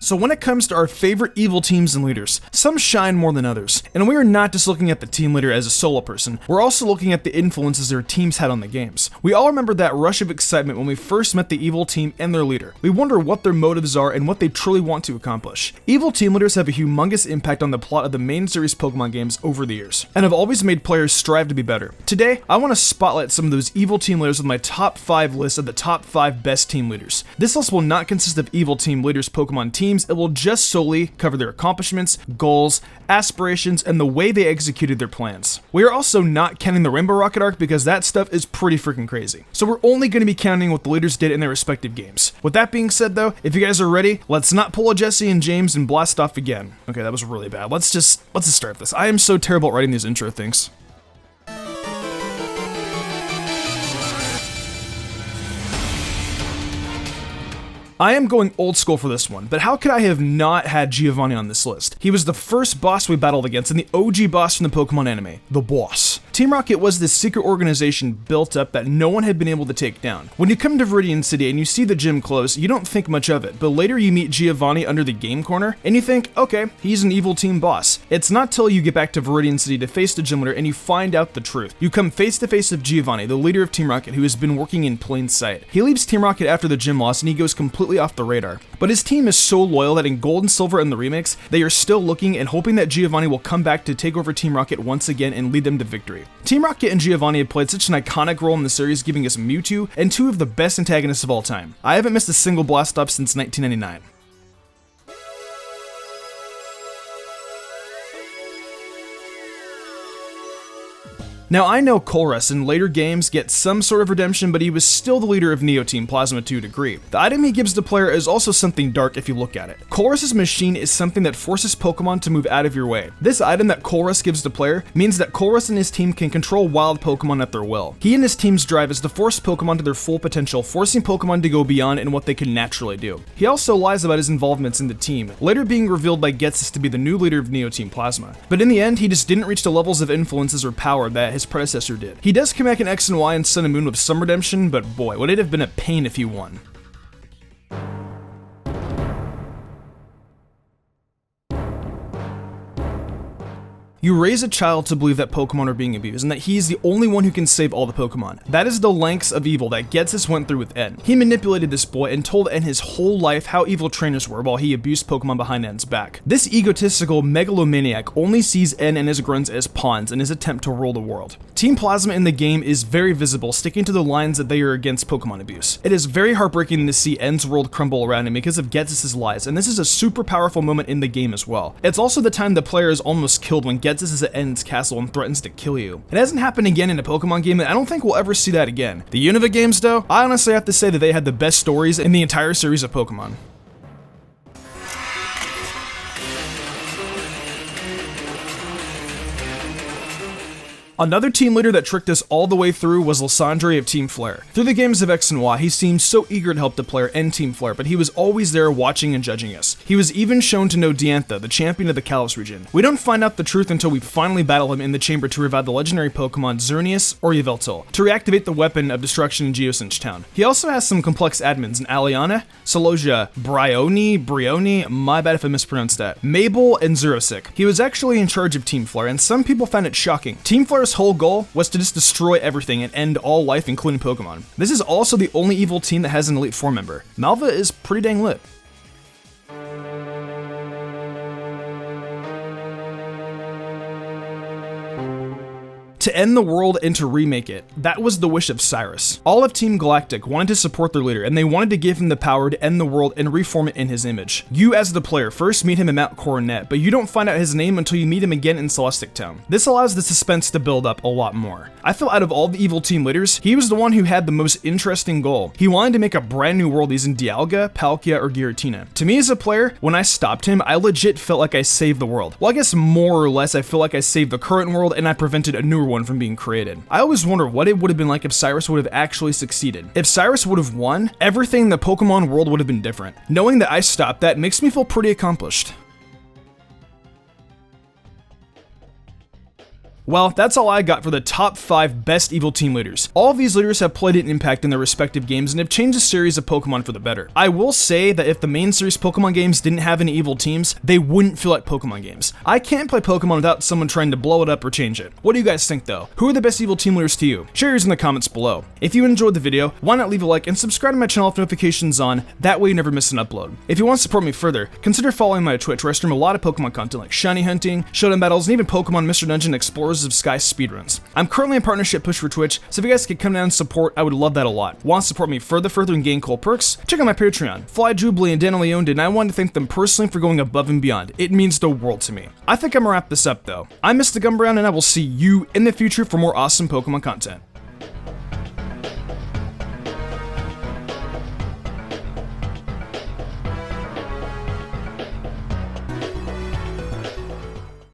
So when it comes to our favorite evil teams and leaders, some shine more than others. And we are not just looking at the team leader as a solo person, we're also looking at the influences their teams had on the games. We all remember that rush of excitement when we first met the evil team and their leader. We wonder what their motives are and what they truly want to accomplish. Evil team leaders have a humongous impact on the plot of the main series Pokemon games over the years, and have always made players strive to be better. Today, I want to spotlight some of those evil team leaders with my top 5 list of the top 5 best team leaders. This list will not consist of evil team leaders Pokemon teams. It will just solely cover their accomplishments, goals, aspirations, and the way they executed their plans. We are also not counting the Rainbow Rocket arc because that stuff is pretty freaking crazy. So we're only going to be counting what the leaders did in their respective games. With that being said though, if you guys are ready, let's not pull a Jesse and James and blast off again. Okay, that was really bad. Let's just start this. I am so terrible at writing these intro things. I am going old school for this one, but how could I have not had Giovanni on this list? He was the first boss we battled against and the OG boss from the Pokemon anime, the boss. Team Rocket was this secret organization built up that no one had been able to take down. When you come to Viridian City and you see the gym close, you don't think much of it, but later you meet Giovanni under the game corner, and you think, okay, he's an evil team boss. It's not till you get back to Viridian City to face the gym leader and you find out the truth. You come face to face with Giovanni, the leader of Team Rocket, who has been working in plain sight. He leaves Team Rocket after the gym loss and he goes completely off the radar. But his team is so loyal that in Gold and Silver and the remakes, they are still looking and hoping that Giovanni will come back to take over Team Rocket once again and lead them to victory. Team Rocket and Giovanni have played such an iconic role in the series, giving us Mewtwo and 2 of the best antagonists of all time. I haven't missed a single blast off since 1999. Now I know Colress in later games gets some sort of redemption, but he was still the leader of Neo Team Plasma to a degree. The item he gives the player is also something dark if you look at it. Colress's machine is something that forces Pokemon to move out of your way. This item that Colress gives the player means that Colress and his team can control wild Pokemon at their will. He and his team's drive is to force Pokemon to their full potential, forcing Pokemon to go beyond in what they can naturally do. He also lies about his involvements in the team, later being revealed by Getsis to be the new leader of Neo Team Plasma. But in the end, he just didn't reach the levels of influences or power that his predecessor did. He does come back in X and Y and Sun and Moon with some redemption, but boy, would it have been a pain if he won. You raise a child to believe that Pokemon are being abused and that he is the only one who can save all the Pokemon. That is the lengths of evil that Getsis went through with N. He manipulated this boy and told N his whole life how evil trainers were while he abused Pokemon behind N's back. This egotistical megalomaniac only sees N and his grunts as pawns in his attempt to rule the world. Team Plasma in the game is very visible, sticking to the lines that they are against Pokemon abuse. It is very heartbreaking to see N's world crumble around him because of Getsis' lies, and this is a super powerful moment in the game as well. It's also the time the player is almost killed when Getsis is at N's castle and threatens to kill you. It hasn't happened again in a Pokemon game, and I don't think we'll ever see that again. The Unova games though, I honestly have to say that they had the best stories in the entire series of Pokemon. Another team leader that tricked us all the way through was Lysandre of Team Flare. Through the games of X and Y, he seemed so eager to help the player and Team Flare, but he was always there watching and judging us. He was even shown to know Diantha, the champion of the Kalos region. We don't find out the truth until we finally battle him in the chamber to revive the legendary Pokemon Xerneas or Yveltal, to reactivate the weapon of destruction in Geocinch Town. He also has some complex admins in Aliana, Sologia, Brioni, my bad if I mispronounced that, Mabel, and Xerosic. He was actually in charge of Team Flare, and some people found it shocking. Team Flare's whole goal was to just destroy everything and end all life, including Pokemon. This is also the only evil team that has an Elite Four member. Malva is pretty dang lit. To end the world and to remake it, that was the wish of Cyrus. All of Team Galactic wanted to support their leader, and they wanted to give him the power to end the world and reform it in his image. You as the player first meet him in Mount Coronet, but you don't find out his name until you meet him again in Celestic Town. This allows the suspense to build up a lot more. I feel out of all the evil team leaders, he was the one who had the most interesting goal. He wanted to make a brand new world using Dialga, Palkia, or Giratina. To me as a player, when I stopped him, I legit felt like I saved the world. Well, I guess more or less I feel like I saved the current world and I prevented a newer one from being created. I always wonder what it would have been like if Cyrus would have actually succeeded. If Cyrus would have won, everything in the Pokemon world would have been different. Knowing that I stopped that makes me feel pretty accomplished. Well, that's all I got for the top 5 best evil team leaders. All of these leaders have played an impact in their respective games and have changed the series of Pokemon for the better. I will say that if the main series Pokemon games didn't have any evil teams, they wouldn't feel like Pokemon games. I can't play Pokemon without someone trying to blow it up or change it. What do you guys think though? Who are the best evil team leaders to you? Share yours in the comments below. If you enjoyed the video, why not leave a like and subscribe to my channel with notifications on, that way you never miss an upload. If you want to support me further, consider following my Twitch where I stream a lot of Pokemon content like shiny hunting, showdown battles, and even Pokemon Mr. Dungeon Explorers of Sky speedruns. I'm currently in partnership push for Twitch, so if you guys could come down and support, I would love that a lot. Want to support me further and gain cool perks? Check out my Patreon. Fly Jubilee and Dan Leone did, and I want to thank them personally for going above and beyond. It means the world to me. I think I'm gonna wrap this up though. I'm Mr. Gumbrown, and I will see you in the future for more awesome Pokemon content.